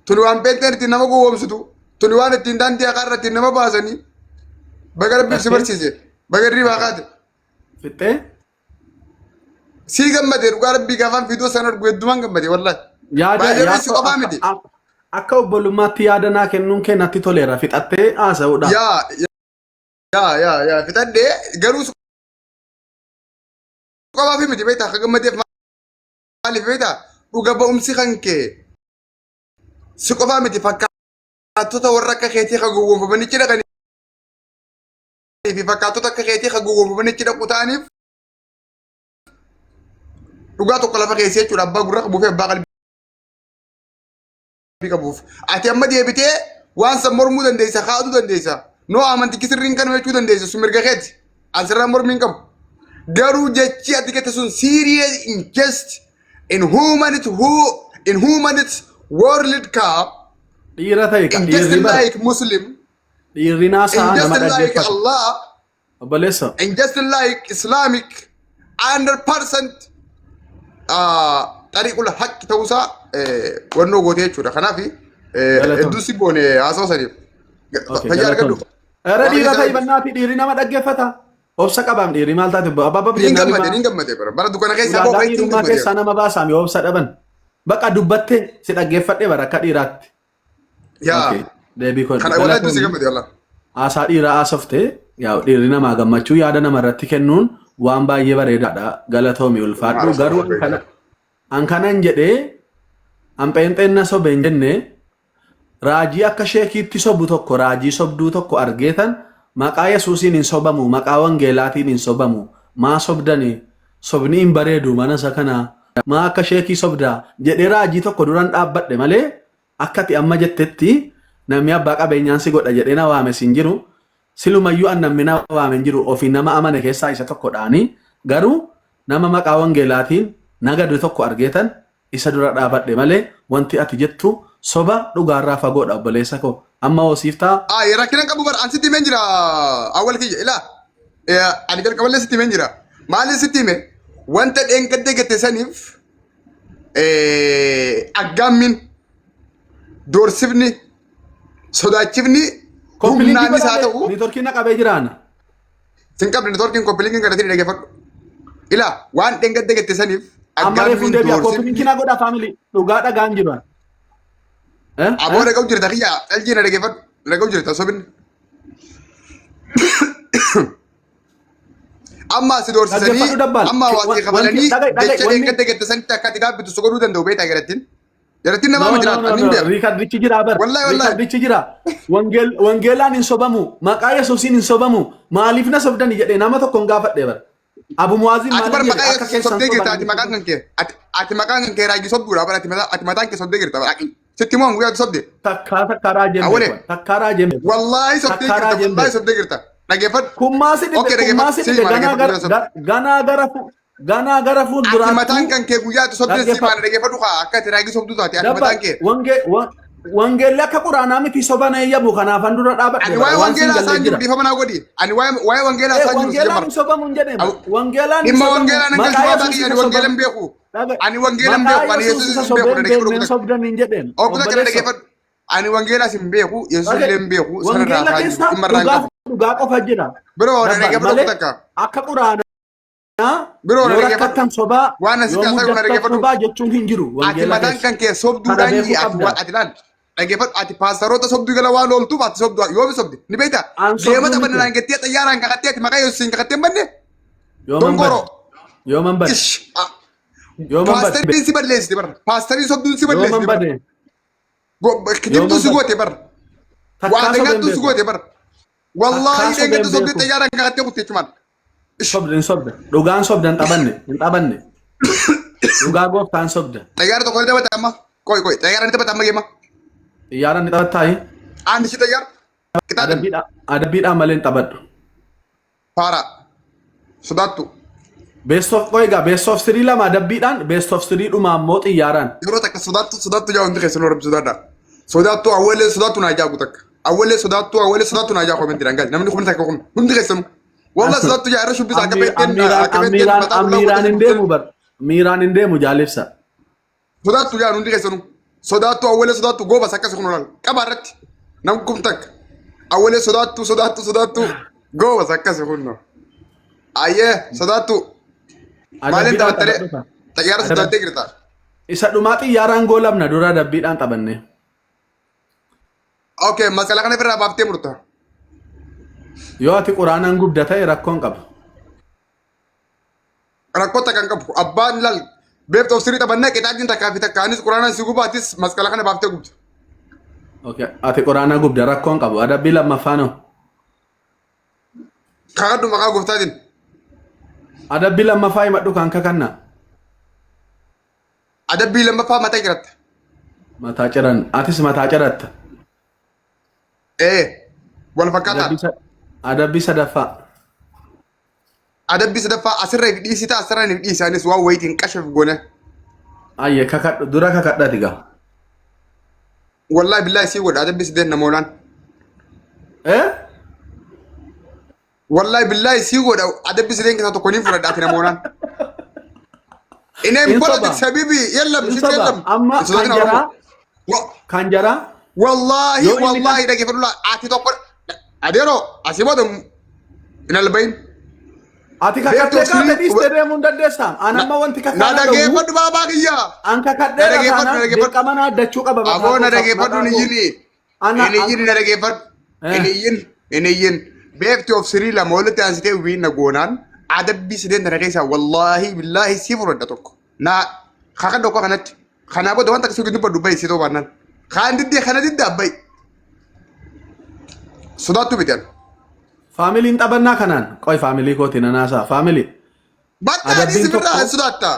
Tuluwaan beektan nama gowwoomsitu. Tuluwaan ittiin daandii haqarra ittiin nama baasanii. Baga rabbiif si barsiise. Baga riibaa kaate. Fixxee? Sii gammadee dhugaa rabbii gaafaan fiidoo sana argu heddumaan gammadee wallaahi. Yaada qofaa miti. Akka obbolummaatti yaada naa kennuun kee natti toleera. Fixattee haasa'uudha. Yaa fixadhee garuu qofaa fi miti beektaa akka gammadeef maaliif beektaa dhuga ba'umsi kan kee si qofaa miti fakkaattota warra akka keetii kan gowwoomfamanii dhaqanii fi fakkaattota akka keetii kan gowwoomfamanii dhaqu ta'aniif dhugaa tokko lafa keessee jechuudha abbaa gurra qabuu fi abbaa qalbii qabuuf ati amma deebitee waan san mormuu dandeessa kaa'uu dandeessa noo amantii sirriin kan jechuu dandeessa sun mirga keeti asirraa mormiin qabu garuu jechi ati kette sun serious interest in humanity world cup dhiira ta'e kan just like Muslim dhiirri naasaa nama just like Allah obboleessa and just like Islamic 100% tariqul haqqi ta'uusaa wannoo gootee jechuudha. Kanaaf hedduu si goone haasawaa saniif fayyaa argadhu. Era dhiira ta'e bannaati dhiirri nama dhaggeeffata. Obsa qabaam dhiirri maal taate ababa ni gammade bara dukkana keessa boo fa'itti hin gammade. Keessa nama baasaami obsa dhaban. Baqa dubbattee si dhaggeeffadhee bara akka dhiiraatti. Yaa deebii kun kana wala hedduu si gammade wallah. Haasaa dhiiraa haasoftee yaa dhiirri namaa gammachuu yaada namarratti kennuun waan baay'ee bareedaadha galatoomi ulfaadhu garuu an kanan jedhee an pheenxeenna sobe hin jenne raajii akka sheekiitti sobu tokko raajii sobduu tokko argeetan maqaa yesuusiin hin sobamu maqaa wangeelaatiin hin sobamu maa sobdani sobni hin bareedu mana isa kana maa akka sheekii sobdaa jedhee raajii tokko duran dhaabbadhe malee akkati amma jettetti namni abbaa qabeenyaan si godha jedhee na waame sin jiru silumayyuu an namni na waame jiru ofii nama amane keessaa isa tokko dhaanii garuu nama maqaa wangeelaatiin nagadu tokko argeetan isa dura dhaabadhe malee wanti ati jettu soba dhugaarraa fagoodha obboleessa koo amma hoosiiftaa. Rakkina qabu bara an sitti himeen jira awwal kiyya ilaa ani jalqaballee sitti himeen jira maaliin sitti hime wanta dheengadde gette saniif aggaammin doorsifni sodaachifni humnaanis haa ta'u. Niitoorkiin na qabee jiraana. Sin qabne niitoorkiin koppiliingiin kadhatanii dhaggeeffadhu. Ilaa waan dheengadde gette saniif ammaree fuudhee biyya koppiliingiin godha faamilii dhugaa dhagaan jiran. Aboo dhaga'u jirta kiyya dhaljiina dhaggeeffadhu dhaga'u jirta sobinni. Amma si doorsisanii amma hawaasni qabalanii jecha dheengadde gette sanitti akka ati gaabbitu si godhuu danda'u beektaa garattiin. Jarattiin namaa ma jiraatu ani hin beeku. Riikardichi jira bar. Riikardichi jira. Wangeelaan hin sobamu maqaa yesuusiin hin sobamu maaliif na sobdani jedhee nama tokko hin gaafadhee bar. Abu Muazin ati bar maqaa yesuusiin sobdee jirta ati maqaan kan kee ati maqaan kan kee raajii sobduudha bar ati mataan kee sobdee jirta bar sitti moo guyyaa sobdee. Takkaa raajee. Wallaahi sobdee jirta. Dhaggeeffadhu. Kummaasi ganaa gara fuulduraatti. Ati mataan kan kee guyyaa sobdee si maana dhaggeeffadhu kaa akka ati raajii sobduu taate ati mataan kee. Wangeelli akka quraanaa miti soba na eeyyamu kanaafan dura dhaabadhe. Ani waa'ee wangeelaa isaan jiru dhiifama naa godhi. Ani waa'ee wangeelaa isaan jiru wangeelaan hin sobamu hin jedhame. Wangeelaan hin sobamu. Dhimma wangeelaa nan galchuudhaa taa'ii ani wangeelaan beeku. Ani wangeelaan beeku ani yesuus hin beeku dhaggeeffadhu. Sobdan hin jedheen. Okuta kana dhaggeeffadhu. Ani wangeelaas hin beeku yesuus illee hin beeku sanarraa taa'ii dhimma irraa hin qabu. Dhugaa qofa jira. Biroo dhaggeeffadhu takka. Akka quraanaa. Biroo dhaggeeffadhu sobaa. Waan asitti haasa'u dhaggeeffadhu. Sobaa jechuun hin jiru. Ati mataan kan kee sobduudhaan ati laal. Dhaggeeffadhu ati paastaroota sobduu gala waan ooltuuf ati sobduu yoo sobde ni beektaa deemata bannaan gettee xayyaaraan kakattee ati maqaa yesuusiin kakattee banne dongoro yoo man bade paastariin si balleessite bara paastariin sobduun si balleessite bara kijibtuu si goote bara waa dheegattuu si goote bara wallaahi dheegattuu sobdee xayyaaraan kakattee kutte jechumaan. Sobde dhugaan sobda hin xabanne dhugaa gooftaan sobda. Xayyaara tokko ni taphata amma xayyaara ni taphata amma geema. Xiyyaara ni taphattaayi. Ani si xayyaara. Adabbiidhaan malee hin taphadhu. Faara. Sodaattu. Best of three lama adabbiidhaan best of three dhuma ammoo xiyyaaraan. Yeroo takka sodaattu jaa hundi keessan warra sodaadha. Sodaattu awwalee sodaattu naa jaagu takka. Awwalee sodaattu naa jaa koomentiidhaan gaali namni humna takka humna hundi keessan. Wallah sodaattu jaa irra shubbisa akka beekteen miiraan hin deemu jaalibsa. Sodaattu jaa hundi keessanuu. sodaattu awwalee sodaattu goobas akkas kun olaal qaba irratti nam kumtak awwalee sodaattu goobas akkas kun no ayyee sodaattu maaliin taphattee xayyaara sodaattee jirta. Isa dhumaa xiyyaaraan goolabna dura dabbiidhaan taphanne. Okay, masala kana birraa baaftee murta. Yoo ati quraanaan gubda ta'e rakkoon qaba. Rakkoota kan qabu abbaan lal beektu of sirrii taphannee qixaatiin takkaa fi takkaanis quraanaan si gubaatis masala kana baaftee gubda. Okay, ati quraanaa gubda rakkoon qabu adabbii lammaffaanoo. Kakaddu maqaa gooftaatiin. Adabbii lammaffaa himadhu kan kakanna. Adabbii lammaffaa mataa jiratta. Mataa ciran atis mataa ciratta. Wal fakkaataa. Adabbii sadaffaa. Adabbii sadaffaa asirra dhiisita asirra hin dhiisaanis waan wayitiin qashaf goone. Ayye kakadhu dura kakadhati gaa. Wallahi billahi sii godha adabbii sideen namoolaan. Wallahi billahi sii godha adabbii sideen keessaa tokko niin fudhadhaati namoolaan. Ineen bolati sabibi yallam shit yallam. Amma kan jaraa. Wallahi dhaggeeffadhu ati tokko adeero asii booda hin albayin. Ati kakadhee kaate dhiistee deemuu hin dandeessaa. Anamma wanti Na dhaggeeffadhu baabaa kiyyaa. An kakadhee kanaan dirqama na addachuu qaba. Aboo na dhaggeeffadhu ni yini. Inni iyyin na dhaggeeffadhu. Inni iyyin. Beekti of sirii lama walitti aansitee wiin na goonaan adabbii sideen tana keessaa wallahi billahi sii fudhadha tokko. Na kakadhu akka kanatti. Kanaa booda wanta akkasii giddu baddu bayi sitoo baannaan. Kaan diddee kana diddaa bayi. Sodaattu bitan. Faamiliin taphannaa kanaan qoy faamilii kooti nanaasaa faamilii. Battaadii sibirraa sodaatta.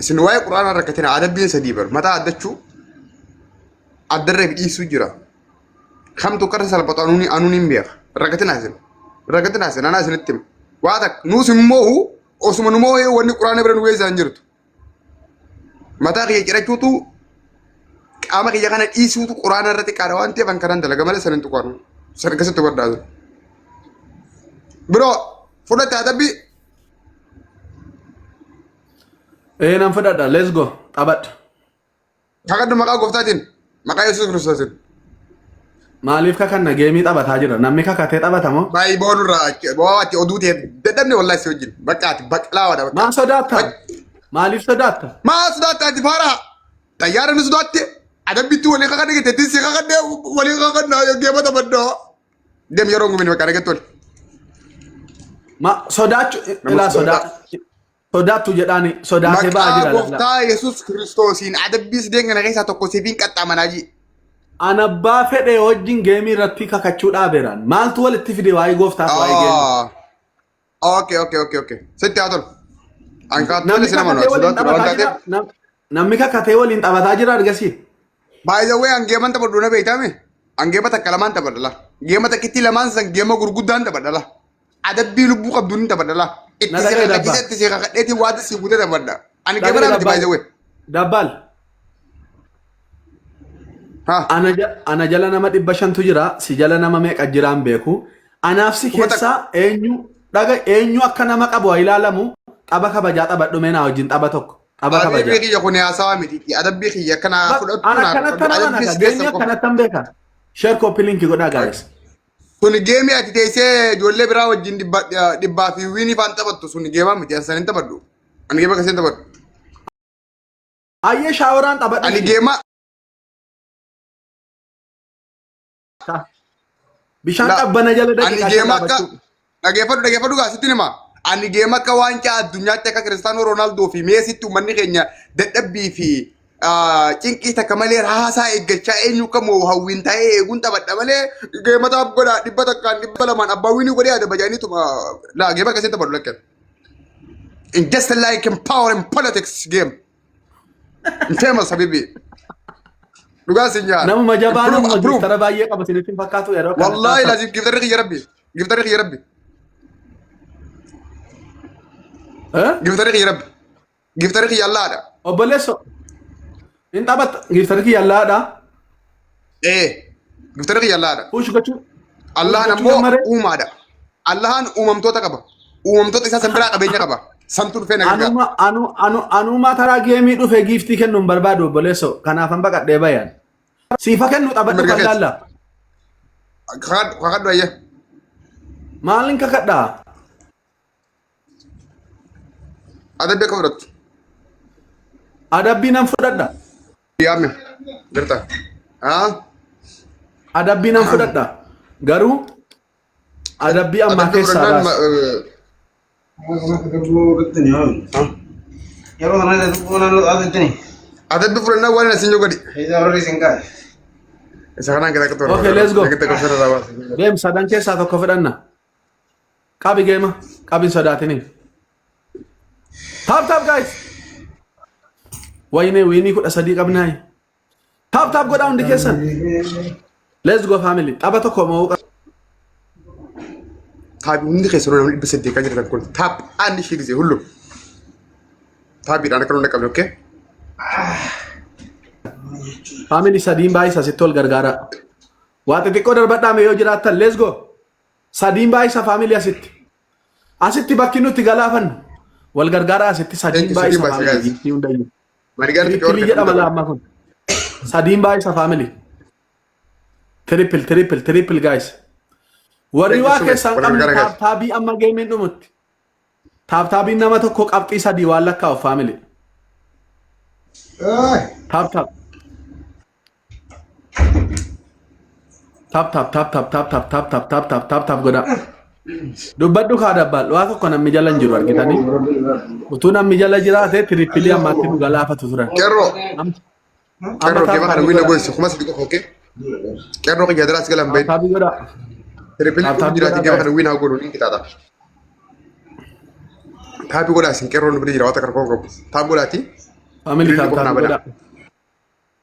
Isin waa'ee quraanaa rakkatina adabbiin sadii bar mataa addachuu addarra dhiisuu jira. Kamtu karra salphatu anuun hin beeka. Rakkatinaa isin anaa isinitti hima. Waa takka nuus immoo osuma nu moo wanni quraana bira nu geessaa hin jirtu. Mataa kiyya jedhachuutu qaama kiyya kana dhiisuutu quraana irratti qaada waan ta'eef kan dalaga malee sanin tuqaanu. Sana keessatti bardaatu. Biroo fudhatte adabbii. Nan fudhadha let's go taphadha. Kakaddu maqaa gooftaatiin maqaa Yesuus Kiristoosin. Maaliif kakanna geemii taphataa jira namni kakatee taphatamoo. Baay'ee boonurraa ati oduu ta'e dadhabne wallahi si wajjin bakka ati baqlaawadha. Maa sodaatta? Maaliif sodaatta? Maa sodaatta ati faaraa? Xayyaara ni sodaatte? Adabbitti walii kakadde geetteetti si kakadde walii kakadna geema taphaddaa. Dem yeroo ngumini bakka argattu wali. Ma sodaachuu ilaa sodaattu jedhaani sodaatee ba'aa jira. Maqaa gooftaa Yesuus Kiristoosiin adabbii sideen kana keessaa tokko siifin qaxxaamanaa ji. Anabbaa fedhee wajjin geemii irratti kakachuu dhaabeeraan maaltu walitti fide waa'ee gooftaaf waa'ee geemii. Okay. Sitti haa tolu. Ankaattoonni sinama nuu sodaattu waan taateef. Namni kakatee waliin taphataa jira argasii. Baay'ee wayii angeeman taphadhu na beeytaame. Angeema takka lamaan taphadhala. Geema takkitti lamaan san geema gurguddaan taphadhala. Adabbii lubbuu qabduun ni taphadhala. Itti si kakadhiisetti si kakadheetti waati si guutee taphadha. Ani geema namatti baay'ee wayii. Dabbal. Ana jala nama 500 jira si jala nama meeqa jiraan beeku. Anaaf si keessaa eenyu akka nama qabu haa ilaalamu. Tapha kabajaa taphadhu mee naa wajjin tapha tokko. Adabbii kiyya kun haasawaa miti. Adabbii kiyya kana fudhatu. Ana kanatti nama geemii akkanatti hin beeka. Share copy link godhaa guys. Sun geemii ati teessee ijoollee biraa wajjin dhibbaa fi wiinii faan taphattu sun geemaa miti ani sanin taphadhu. Ani geema akkasiin taphadhu. Ayyee shaawaraan taphadhu. Ani geema. Bishaan qabbana jala Ani geema akka dhaggeeffadhu gaasitti nima. Ani geema akka waancaa addunyaatti akka Kiristaanoo Roonaaldoo fi Meesitti uummanni keenya dadhabbii fi cinqii takka malee raasaa eeggachaa eenyu kamuu hawwiin ta'ee eeguun taphadha malee geema taaf godha 100 abbaa wiinii godhee yaada bajaaniituma geema akkasiin taphadhu lakkan. In just like in power and politics game. In famous habibi. Dhugaa sin nyaara. Nama majabaa nama giftara baay'ee qaba sinitti fakkaatu yeroo kana. Wallahi lazim giftarri kiyya rabbi. Giftarri kiyya rabbi. Giftarri kiyya rabbi. Giftarri kiyya Allaadha. Obboleesso. In taphatta giftarri kiyya Allaadha. Giftarri kiyya Allaadha. Push gochuu. Allahan ammoo uumaadha. Allahan uumamtoota qaba. Uumamtoota isaa san biraa qabeenya qaba. Samtuun fee nagaa. Anuma taraa geemii dhufe giiftii kennuun barbaadu obboleesso. Kanaafan baqadhee bayan. Siifa kennu xabadhu kan laalla. Kakadhu ayya. Maalin kakadhaa? Adabbii akka fudhattu. Adabbii nan fudhadha. Yaame. Garta. Adabbii nan fudhadha. Garuu adabbii ammaa keessaa baas. Adabbii fudhannaa waan asin yoo gadi. Isa kanaan kita ketua. Okay, let's go. Game sadan keessaa tokko fudhanna. Qabi geema. Qabin sodaatiniin. Tap guys. Wayne winii kudha sadii qabnaayi. Tap godhaa hundi keessan. Let's go family. Tapha tokko moo Tap hundi keessan namni dhibba saddeet kan jirtan kun tap ani ishee gisee hullu. Taapiidhaan akka nuti qabne okay? Family sadiin baay'isa sitti ol gargaara. Waa xixiqqoo darbadhaame yoo jiraattan let's go. Sadiin baay'isa family asitti. Asitti bakki nuti galaafannu. Wal gargaara asitti sadiin baay'isa family hundayyuu. Triple jedhama laamma kun. Sadiin baay'isa family. Triple guys. Warri waa keessan qabnu taabii amma geemiin dhumutti. Taabiin nama tokko qabxii sadii waan lakkaa'u family. Tap. Tap godha. Dubbadhu kaa dabbal waa tokko namni jala hin jiru argitanii. Utuu namni jala jiraate tirippilii ammaatti nu galaafatu turan. Qeerroo keema kana wiina goyse kuma sadi qofa okay? Qeerroo kiyya daraas galan bayin. Taabii godha. Tirippilii kuma jiraati keema kana wiina godhu ni kitaata. Taabii godhaa isin qeerroo nu bira jira waa takka rakkoo qabu. Taab godhaati. Family tap godha.